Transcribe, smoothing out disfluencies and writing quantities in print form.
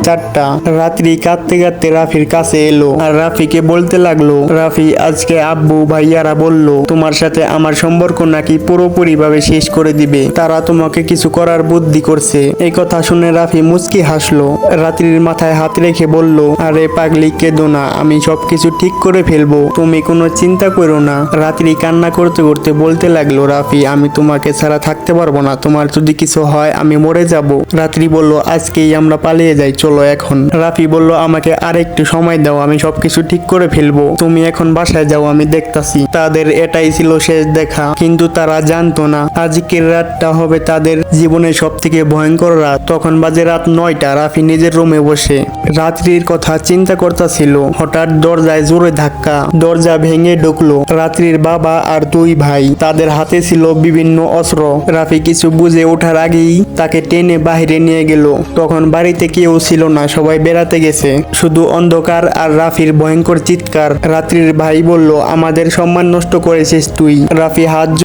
4টা। রাত্রি কাঁদতে কাঁদতে রাফির কাছে এলো আর রাফিকে বলতে লাগলো, রাফি আজকে আব্বু ভাইয়ারা বলল তোমার সাথে আমার সম্পর্ক নাকি পুরোপুরি ভাবে শেষ করে দিবে, তারা তোমাকে কিছু করার বুদ্ধি করছে। এই কথা শুনে রাফি মুচকি হাসলো। রাত্রির মাথায় হাত রেখে বলল, আরে পাগলি কেঁদো না, আমি সবকিছু ঠিক করে ফেলবো, তুমি কোনো চিন্তা করো না। রাত্রি কান্না করতে করতে বলতে লাগলো, রাফি আমি তোমাকে ছাড়া থাকতে পারবো না, তোমার যদি কিছু হয় আমি মরে যাব। রাত্রি বলল, আজকেই আমরা পালিয়ে যাই, চলো এখন। রাফি বলল, আমাকে আরেকটু সময় দাও, আমি সবকিছু ঠিক করে ফেলবো, তুমি এখন বাসায় যাও, আমি দেখতাছি। তাদের এটাই ছিল শেষ দেখা, কিন্তু তারা জানতো না আজকের রাতটা হবে তাদের জীবনের সব থেকে ভয়ঙ্কর রাত। তখন বাজে রাত 9টা। রাফি নিজের রুমে বসে রাত্রির কথা চিন্তা করতেছিল। হঠাৎ দরজায় জোরে ধাক্কা, দরজা ভেঙে ঢুকলো রাত্রির বাবা আর 2 ভাই। তাদের হাতে ছিল বিভিন্ন অস্ত্র। রাফি কিছু বুঝে ওঠার আগেই তাকে টেনে বাহিরে নিয়ে গেল। তখন বাড়িতে কেউ ছিল না, সবাই বেড়াতে গেছে, শুধু অন্ধকার আর রাফির ভয়ঙ্কর চিৎকার। রাত্রির ভাই বলল, আমাদের সম্মান নষ্ট করেছিস তুই। রাফি হাত